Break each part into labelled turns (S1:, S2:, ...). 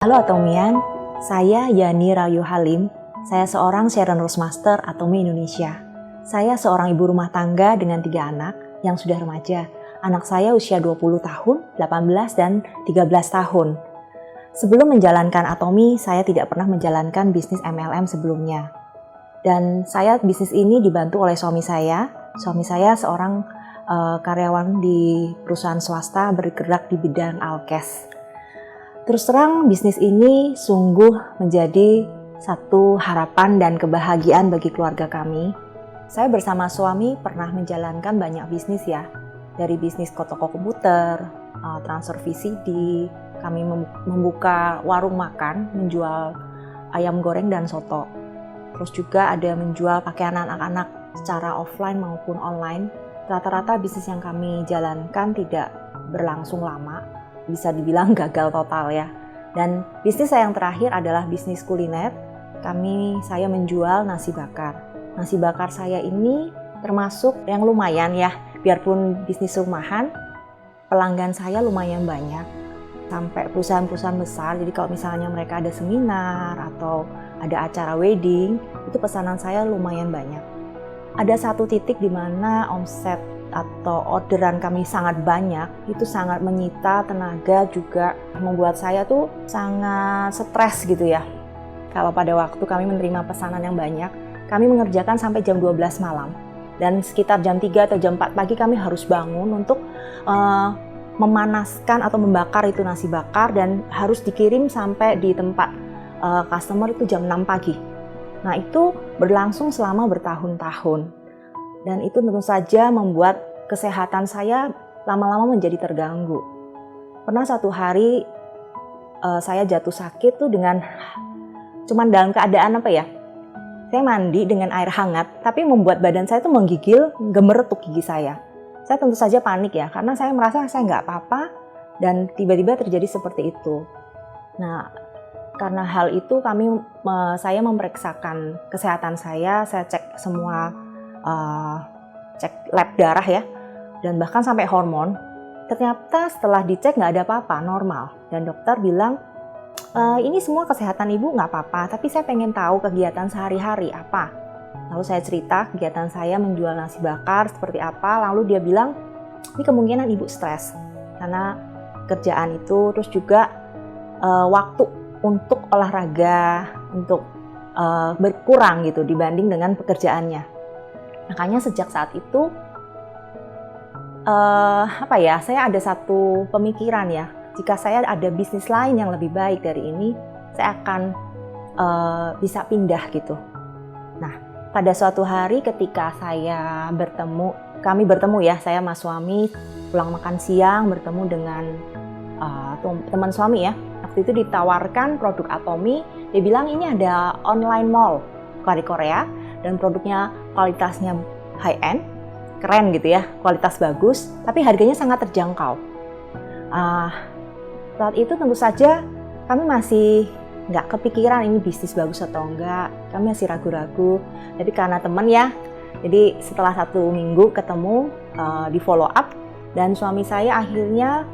S1: Halo Atomian, saya Yani Rayu Halim. Saya seorang Sharon Roastmaster Atomi Indonesia. Saya seorang ibu rumah tangga dengan 3 anak yang sudah remaja. Anak saya usia 20 tahun, 18 dan 13 tahun. Sebelum menjalankan Atomi, saya tidak pernah menjalankan bisnis MLM sebelumnya. Dan bisnis ini dibantu oleh suami saya. Suami saya seorang karyawan di perusahaan swasta bergerak di bidang alkes. Terus terang, bisnis ini sungguh menjadi satu harapan dan kebahagiaan bagi keluarga kami. Saya bersama suami pernah menjalankan banyak bisnis ya. Dari bisnis ke toko komputer, transfer VCD, kami membuka warung makan, menjual ayam goreng dan soto. Terus juga ada menjual pakaian anak-anak secara offline maupun online. Rata-rata bisnis yang kami jalankan tidak berlangsung lama. Bisa dibilang gagal total ya. Dan bisnis saya yang terakhir adalah bisnis kuliner. Saya menjual nasi bakar. Nasi bakar saya ini termasuk yang lumayan ya. Biarpun bisnis rumahan, pelanggan saya lumayan banyak. Sampai perusahaan-perusahaan besar. Jadi kalau misalnya mereka ada seminar atau ada acara wedding, itu pesanan saya lumayan banyak. Ada satu titik di mana omset atau orderan kami sangat banyak, itu sangat menyita tenaga, juga membuat saya tuh sangat stres gitu ya. Kalau pada waktu kami menerima pesanan yang banyak, kami mengerjakan sampai jam 12 malam. Dan sekitar jam 3 atau jam 4 pagi kami harus bangun untuk memanaskan atau membakar itu nasi bakar dan harus dikirim sampai di tempat customer itu jam 6 pagi. Nah itu berlangsung selama bertahun-tahun. Dan itu tentu saja membuat kesehatan saya lama-lama menjadi terganggu. Pernah satu hari saya jatuh sakit tuh cuman dalam keadaan saya mandi dengan air hangat, tapi membuat badan saya tuh menggigil, gemeretuk gigi saya. Saya tentu saja panik ya, karena saya merasa saya nggak apa-apa dan tiba-tiba terjadi seperti itu. Nah, karena hal itu saya memeriksakan kesehatan saya cek semua cek lab darah ya, dan bahkan sampai hormon. Ternyata setelah dicek nggak ada apa-apa, normal. Dan dokter bilang, ini semua kesehatan ibu nggak apa-apa, tapi saya pengen tahu kegiatan sehari-hari apa. Lalu saya cerita kegiatan saya menjual nasi bakar seperti apa, lalu dia bilang, ini kemungkinan ibu stres karena kerjaan itu, terus juga waktu untuk olahraga, untuk berkurang gitu dibanding dengan pekerjaannya. Makanya sejak saat itu, saya ada satu pemikiran ya, jika saya ada bisnis lain yang lebih baik dari ini, saya akan bisa pindah gitu. Nah, pada suatu hari ketika kami bertemu ya, saya sama suami pulang makan siang, bertemu dengan teman suami ya. Waktu itu ditawarkan produk Atomi, dia bilang ini ada online mall dari Korea, dan produknya kualitasnya high-end, keren gitu ya, kualitas bagus, tapi harganya sangat terjangkau. Saat itu tentu saja kami masih nggak kepikiran ini bisnis bagus atau enggak, kami masih ragu-ragu. Jadi karena teman ya, jadi setelah 1 minggu ketemu, di follow up, dan suami saya akhirnya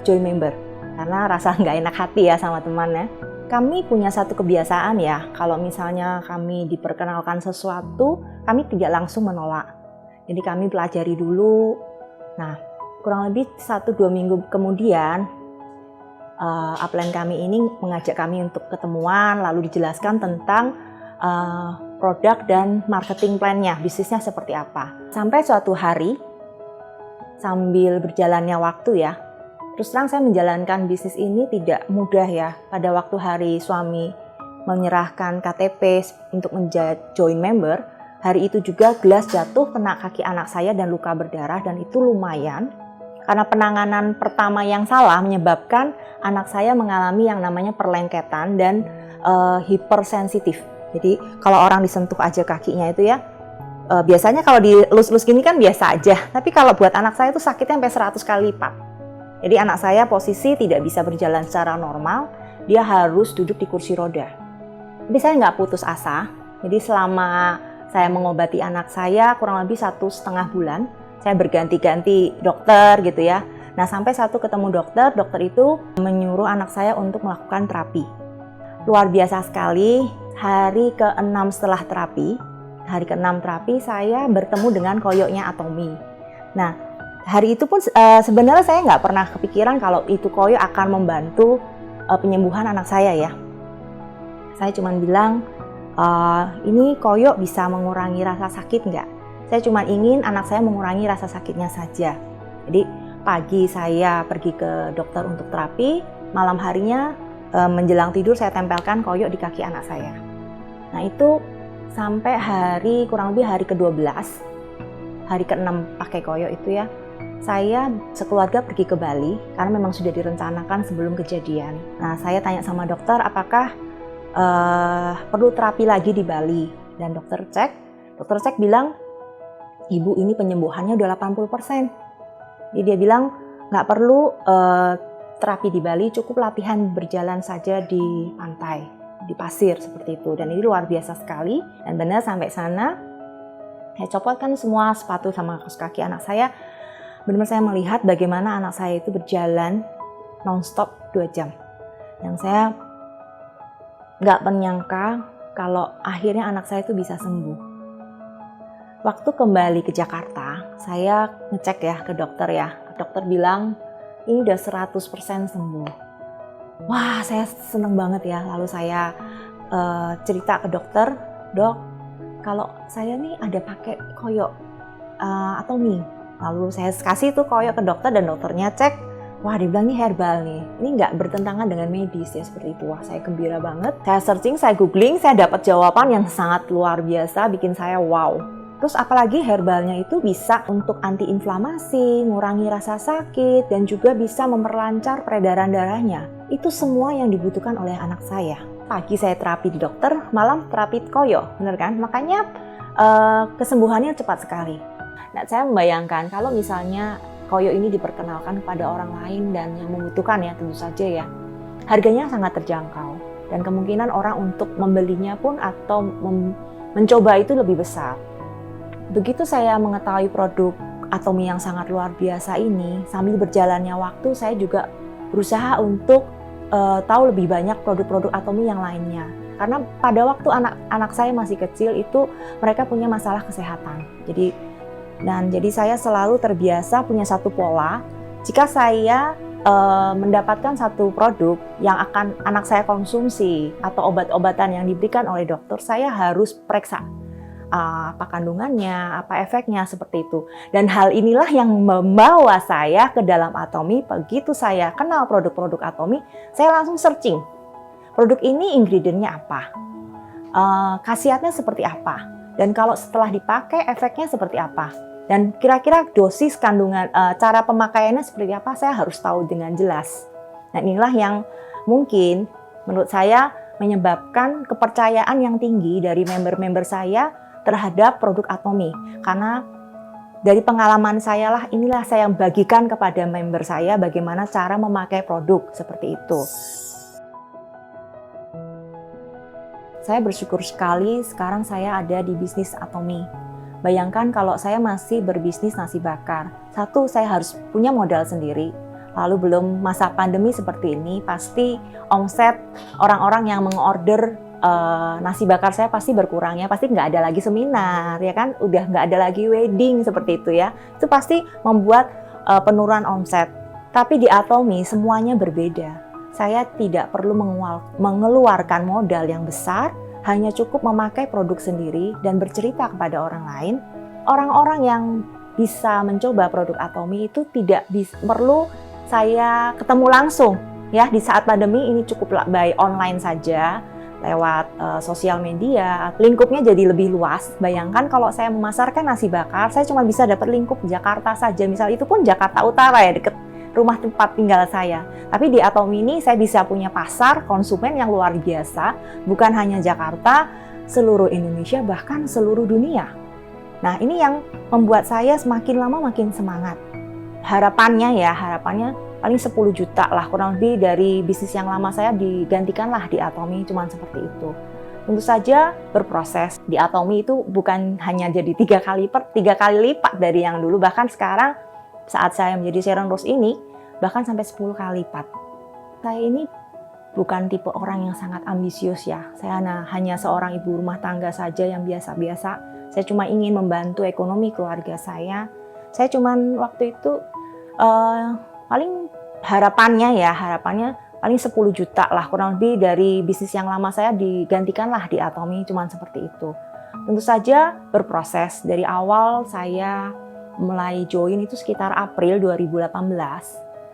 S1: join member, karena rasa nggak enak hati ya sama temannya. Kami punya satu kebiasaan ya, kalau misalnya kami diperkenalkan sesuatu, kami tidak langsung menolak. Jadi kami pelajari dulu. Nah, kurang lebih 1-2 minggu kemudian, upline kami ini mengajak kami untuk ketemuan, lalu dijelaskan tentang produk dan marketing plan-nya, bisnisnya seperti apa. Sampai suatu hari, sambil berjalannya waktu ya, terus terang saya menjalankan bisnis ini tidak mudah ya. Pada waktu hari suami menyerahkan KTP untuk join member, hari itu juga gelas jatuh kena kaki anak saya dan luka berdarah, dan itu lumayan. Karena penanganan pertama yang salah menyebabkan anak saya mengalami yang namanya perlengketan dan hipersensitif. Jadi kalau orang disentuh aja kakinya itu ya, biasanya kalau dilus-lus gini kan biasa aja. Tapi kalau buat anak saya itu sakitnya sampai 100 kali lipat. Jadi anak saya posisi tidak bisa berjalan secara normal, dia harus duduk di kursi roda. Tapi saya nggak putus asa, jadi selama saya mengobati anak saya kurang lebih 1,5 bulan, saya berganti-ganti dokter gitu ya. Nah, sampai satu ketemu dokter itu menyuruh anak saya untuk melakukan terapi. Luar biasa sekali, hari ke-6 setelah terapi, hari ke-6 terapi saya bertemu dengan koyoknya Atomy. Nah, hari itu pun sebenarnya saya nggak pernah kepikiran kalau itu koyok akan membantu penyembuhan anak saya ya. Saya cuma bilang, ini koyok bisa mengurangi rasa sakit nggak? Saya cuma ingin anak saya mengurangi rasa sakitnya saja. Jadi pagi saya pergi ke dokter untuk terapi, malam harinya menjelang tidur saya tempelkan koyok di kaki anak saya. Nah itu sampai kurang lebih hari ke-12, hari ke-6 pakai koyok itu ya, saya sekeluarga pergi ke Bali karena memang sudah direncanakan sebelum kejadian. Nah saya tanya sama dokter apakah perlu terapi lagi di Bali, dan dokter cek bilang, ibu ini penyembuhannya udah 80%. Jadi dia bilang nggak perlu terapi di Bali, cukup latihan berjalan saja di pantai, di pasir seperti itu. Dan ini luar biasa sekali. Dan benar sampai sana, saya copotkan semua sepatu sama kaos kaki anak saya. Benar-benar saya melihat bagaimana anak saya itu berjalan non-stop 2 jam. Yang saya nggak menyangka kalau akhirnya anak saya itu bisa sembuh. Waktu kembali ke Jakarta, saya ngecek ya ke dokter ya. Dokter bilang, ini udah 100% sembuh. Wah, saya seneng banget ya. Lalu saya cerita ke dokter, dok, kalau saya nih ada pakai koyok Atomy. Lalu saya kasih tuh koyok ke dokter dan dokternya cek, wah dia bilang ini herbal nih. Ini nggak bertentangan dengan medis ya seperti itu. Wah, saya gembira banget. Saya searching, saya googling, saya dapat jawaban yang sangat luar biasa, bikin saya wow. Terus apalagi herbalnya itu bisa untuk antiinflamasi, ngurangi rasa sakit, dan juga bisa memperlancar peredaran darahnya. Itu semua yang dibutuhkan oleh anak saya. Pagi saya terapi di dokter, malam terapi koyo, bener kan? Makanya kesembuhannya cepat sekali. Nah, saya membayangkan kalau misalnya koyo ini diperkenalkan kepada orang lain dan yang membutuhkan ya tentu saja ya, harganya sangat terjangkau. Dan kemungkinan orang untuk membelinya pun atau mencoba itu lebih besar. Begitu saya mengetahui produk Atomy yang sangat luar biasa ini, sambil berjalannya waktu saya juga berusaha untuk tahu lebih banyak produk-produk Atomy yang lainnya. Karena pada waktu anak saya masih kecil itu mereka punya masalah kesehatan. Jadi saya selalu terbiasa punya satu pola. Jika saya mendapatkan satu produk yang akan anak saya konsumsi atau obat-obatan yang diberikan oleh dokter, saya harus periksa apa kandungannya, apa efeknya, seperti itu. Dan hal inilah yang membawa saya ke dalam Atomy. Begitu saya kenal produk-produk Atomy, saya langsung searching. Produk ini ingredientnya apa? Khasiatnya seperti apa? Dan kalau setelah dipakai, efeknya seperti apa? Dan kira-kira dosis kandungan, cara pemakaiannya seperti apa, saya harus tahu dengan jelas. Nah inilah yang mungkin menurut saya menyebabkan kepercayaan yang tinggi dari member-member saya terhadap produk Atomy. Karena dari pengalaman saya lah, inilah saya yang bagikan kepada member saya bagaimana cara memakai produk seperti itu. Saya bersyukur sekali sekarang saya ada di bisnis Atomy. Bayangkan kalau saya masih berbisnis nasi bakar. Satu, saya harus punya modal sendiri. Lalu belum masa pandemi seperti ini, pasti omset orang-orang yang mengorder nasi bakar saya pasti berkurang ya, pasti nggak ada lagi seminar ya kan, udah nggak ada lagi wedding seperti itu ya, itu pasti membuat penurunan omset. Tapi di Atomy semuanya berbeda. Saya tidak perlu mengeluarkan modal yang besar, hanya cukup memakai produk sendiri dan bercerita kepada orang lain. Orang-orang yang bisa mencoba produk Atomy itu tidak perlu saya ketemu langsung ya. Di saat pandemi ini cukup by online saja, lewat sosial media, lingkupnya jadi lebih luas. Bayangkan kalau saya memasarkan nasi bakar, saya cuma bisa dapat lingkup Jakarta saja, misal itu pun Jakarta Utara ya, deket rumah tempat tinggal saya. Tapi di Atomy ini saya bisa punya pasar konsumen yang luar biasa, bukan hanya Jakarta, seluruh Indonesia, bahkan seluruh dunia. Nah ini yang membuat saya semakin lama makin semangat. Harapannya paling 10 juta lah kurang lebih dari bisnis yang lama saya digantikanlah di Atomy, cuman seperti itu. Tentu saja berproses. Di Atomy itu bukan hanya jadi 3 kali lipat dari yang dulu, bahkan sekarang saat saya menjadi Sharon Rose ini, bahkan sampai 10 kali lipat. Saya ini bukan tipe orang yang sangat ambisius ya. Saya hanya seorang ibu rumah tangga saja yang biasa-biasa. Saya cuma ingin membantu ekonomi keluarga saya. Saya cuma waktu itu paling harapannya paling 10 juta lah, kurang lebih dari bisnis yang lama saya digantikanlah di Atomy, cuma seperti itu. Tentu saja berproses. Dari awal saya mulai join itu sekitar April 2018.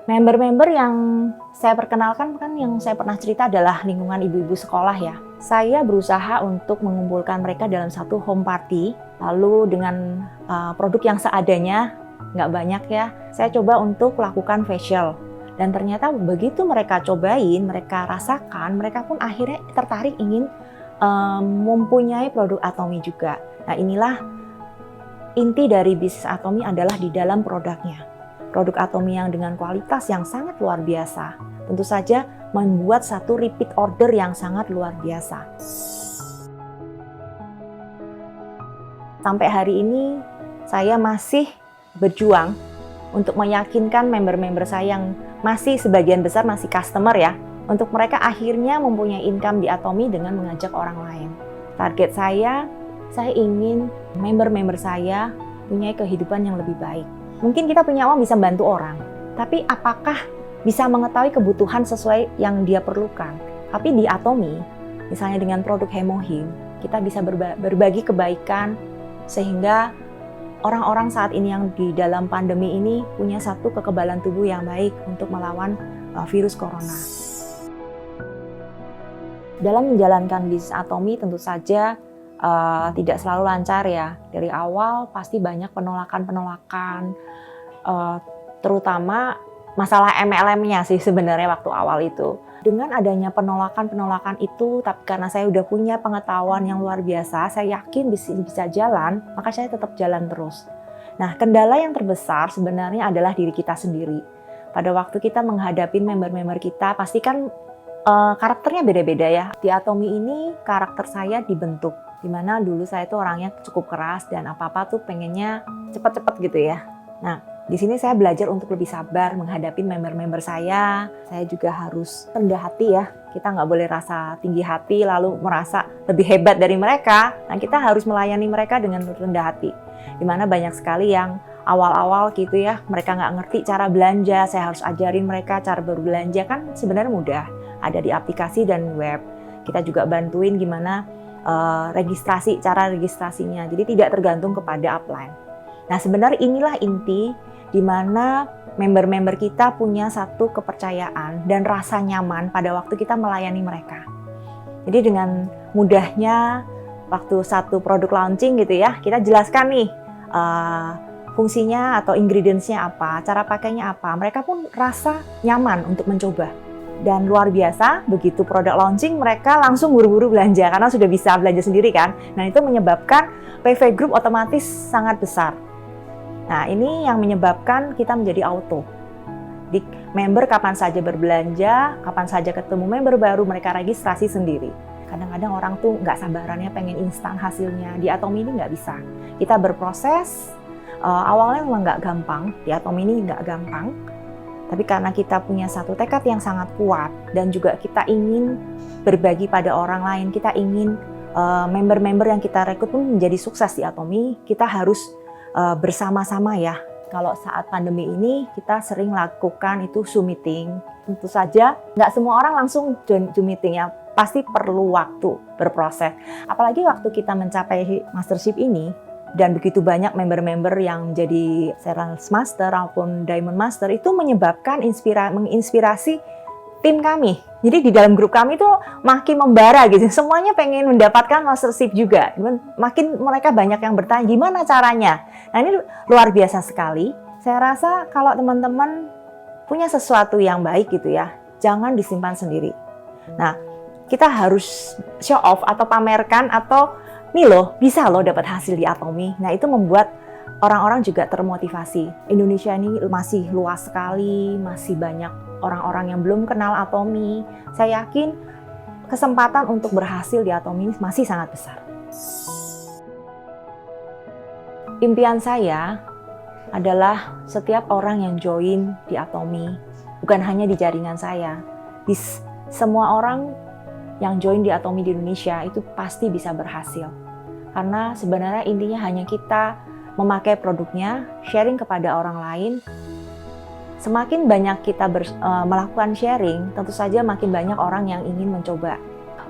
S1: Member-member yang saya perkenalkan kan yang saya pernah cerita adalah lingkungan ibu-ibu sekolah ya. Saya berusaha untuk mengumpulkan mereka dalam satu home party, lalu dengan produk yang seadanya, nggak banyak ya, saya coba untuk lakukan facial. Dan ternyata begitu mereka cobain, mereka rasakan, mereka pun akhirnya tertarik ingin mempunyai produk Atomy juga. Nah inilah inti dari bisnis Atomy adalah di dalam produknya. Produk Atomy yang dengan kualitas yang sangat luar biasa. Tentu saja membuat satu repeat order yang sangat luar biasa. Sampai hari ini saya masih berjuang untuk meyakinkan member-member saya yang masih sebagian besar masih customer ya, untuk mereka akhirnya mempunyai income di Atomy dengan mengajak orang lain. Target saya ingin member-member saya punya kehidupan yang lebih baik. Mungkin kita punya uang bisa bantu orang, tapi apakah bisa mengetahui kebutuhan sesuai yang dia perlukan? Tapi di Atomy, misalnya dengan produk Hemohim, kita bisa berbagi kebaikan sehingga orang-orang saat ini yang di dalam pandemi ini punya satu kekebalan tubuh yang baik untuk melawan virus corona. Dalam menjalankan bisnis Atomy tentu saja tidak selalu lancar ya. Dari awal pasti banyak penolakan-penolakan, terutama masalah MLM-nya sih sebenarnya waktu awal itu. Dengan adanya penolakan-penolakan itu, tapi karena saya udah punya pengetahuan yang luar biasa, saya yakin bisa jalan, maka saya tetap jalan terus. Nah, kendala yang terbesar sebenarnya adalah diri kita sendiri. Pada waktu kita menghadapi member-member kita, pasti kan karakternya beda-beda ya. Di Atomy ini karakter saya dibentuk. Dimana dulu saya tuh orangnya cukup keras dan apa-apa tuh pengennya cepet-cepet gitu ya. Nah, di sini saya belajar untuk lebih sabar menghadapi member-member saya. Saya juga harus rendah hati ya. Kita nggak boleh rasa tinggi hati lalu merasa lebih hebat dari mereka. Nah, kita harus melayani mereka dengan rendah hati. Dimana banyak sekali yang awal-awal gitu ya, mereka nggak ngerti cara belanja. Saya harus ajarin mereka cara berbelanja, kan sebenarnya mudah. Ada di aplikasi dan web. Kita juga bantuin gimana cara registrasinya. Jadi tidak tergantung kepada upline. Nah, sebenarnya inilah inti di mana member-member kita punya satu kepercayaan dan rasa nyaman pada waktu kita melayani mereka. Jadi dengan mudahnya waktu satu produk launching gitu ya, kita jelaskan nih fungsinya atau ingredients-nya apa, cara pakainya apa. Mereka pun rasa nyaman untuk mencoba. Dan luar biasa, begitu produk launching mereka langsung buru-buru belanja karena sudah bisa belanja sendiri kan. Nah, itu menyebabkan PV Group otomatis sangat besar. Nah, ini yang menyebabkan kita menjadi auto. Di member kapan saja berbelanja, kapan saja ketemu member baru, mereka registrasi sendiri. Kadang-kadang orang tuh nggak sabarannya pengen instan hasilnya. Di Atomy ini nggak bisa. Kita berproses, awalnya memang nggak gampang. Di Atomy ini nggak gampang. Tapi karena kita punya satu tekad yang sangat kuat dan juga kita ingin berbagi pada orang lain, kita ingin member-member yang kita rekrut pun menjadi sukses di Atomy, kita harus bersama-sama ya. Kalau saat pandemi ini kita sering lakukan itu Zoom meeting. Tentu saja nggak semua orang langsung Zoom meeting ya, pasti perlu waktu berproses. Apalagi waktu kita mencapai mastership ini, dan begitu banyak member-member yang jadi Sales Master maupun Diamond Master itu menyebabkan menginspirasi tim kami. Jadi di dalam grup kami itu makin membara gitu. Semuanya pengen mendapatkan mastership juga. Makin mereka banyak yang bertanya gimana caranya. Nah, ini luar biasa sekali. Saya rasa kalau teman-teman punya sesuatu yang baik gitu ya, jangan disimpan sendiri. Nah, kita harus show off atau pamerkan atau nih loh, bisa loh dapat hasil di Atomy. Nah, itu membuat orang-orang juga termotivasi. Indonesia ini masih luas sekali, masih banyak orang-orang yang belum kenal Atomy. Saya yakin kesempatan untuk berhasil di Atomy masih sangat besar. Impian saya adalah setiap orang yang join di Atomy bukan hanya di jaringan saya. Semua orang yang join di Atomy di Indonesia itu pasti bisa berhasil. Karena sebenarnya intinya hanya kita memakai produknya, sharing kepada orang lain. Semakin banyak kita melakukan sharing, tentu saja makin banyak orang yang ingin mencoba.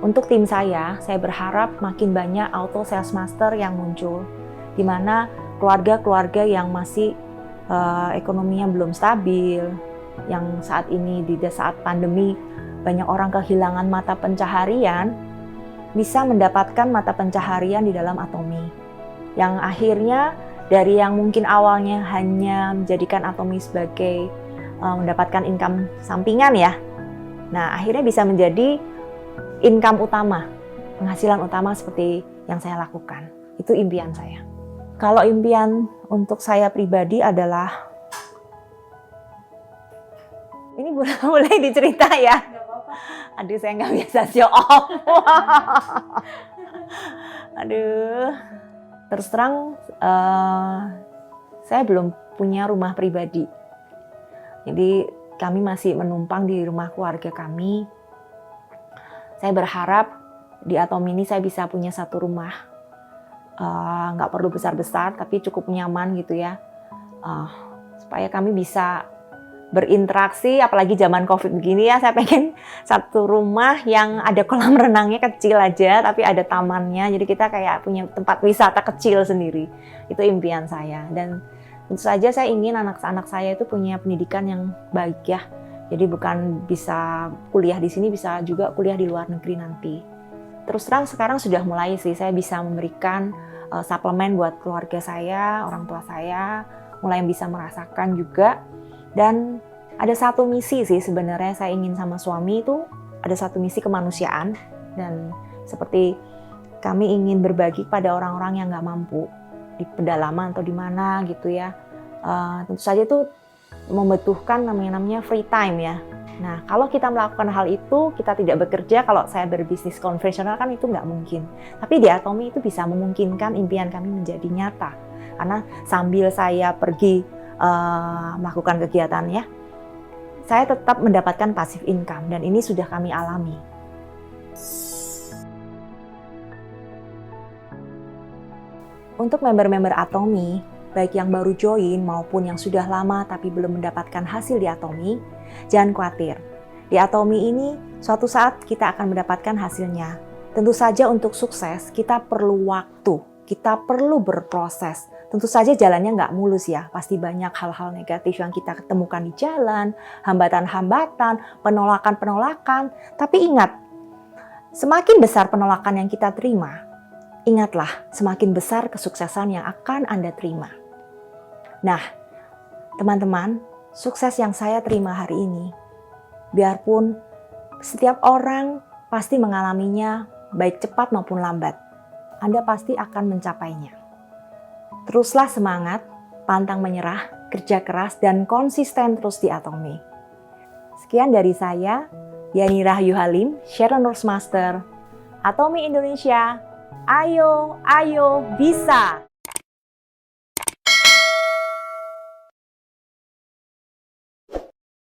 S1: Untuk tim saya berharap makin banyak auto sales master yang muncul, di mana keluarga-keluarga yang masih ekonominya belum stabil, yang saat ini di saat pandemi banyak orang kehilangan mata pencaharian, bisa mendapatkan mata pencaharian di dalam Atomy. Yang akhirnya dari yang mungkin awalnya hanya menjadikan Atomy sebagai mendapatkan income sampingan ya. Nah, akhirnya bisa menjadi income utama, penghasilan utama seperti yang saya lakukan. Itu impian saya. Kalau impian untuk saya pribadi adalah, ini boleh diceritain ya? Aduh, saya nggak biasa show off. Aduh, terus terang saya belum punya rumah pribadi. Jadi kami masih menumpang di rumah keluarga kami. Saya berharap di Atomy ini saya bisa punya satu rumah. Nggak perlu besar-besar, tapi cukup nyaman gitu ya. Supaya kami bisa berinteraksi, apalagi zaman COVID begini ya, saya pengen satu rumah yang ada kolam renangnya kecil aja, tapi ada tamannya, jadi kita kayak punya tempat wisata kecil sendiri. Itu impian saya, dan tentu saja saya ingin anak-anak saya itu punya pendidikan yang baik ya, jadi bukan bisa kuliah di sini, bisa juga kuliah di luar negeri nanti. Terus terang sekarang sudah mulai sih, saya bisa memberikan suplemen buat keluarga saya, orang tua saya, mulai bisa merasakan juga. Dan ada satu misi sih sebenarnya saya ingin sama suami itu, ada satu misi kemanusiaan, dan seperti kami ingin berbagi pada orang-orang yang nggak mampu di pedalaman atau di mana gitu ya. Tentu saja itu membutuhkan namanya free time ya. Nah, kalau kita melakukan hal itu, kita tidak bekerja, kalau saya berbisnis konvensional kan itu nggak mungkin. Tapi di Atomy itu bisa memungkinkan impian kami menjadi nyata. Karena sambil saya pergi melakukan kegiatannya, saya tetap mendapatkan passive income, dan ini sudah kami alami. Untuk member-member Atomy, baik yang baru join maupun yang sudah lama tapi belum mendapatkan hasil di Atomy, jangan khawatir. Di Atomy ini, suatu saat kita akan mendapatkan hasilnya. Tentu saja untuk sukses, kita perlu waktu, kita perlu berproses. Tentu saja jalannya nggak mulus ya, pasti banyak hal-hal negatif yang kita ketemukan di jalan, hambatan-hambatan, penolakan-penolakan. Tapi ingat, semakin besar penolakan yang kita terima, ingatlah semakin besar kesuksesan yang akan Anda terima. Nah, teman-teman, sukses yang saya terima hari ini, biarpun setiap orang pasti mengalaminya baik cepat maupun lambat, Anda pasti akan mencapainya. Teruslah semangat, pantang menyerah, kerja keras, dan konsisten terus di Atomy. Sekian dari saya, Yani Rahayu Halim, Sharon Roastmaster, Atomy Indonesia. Ayo, ayo, bisa!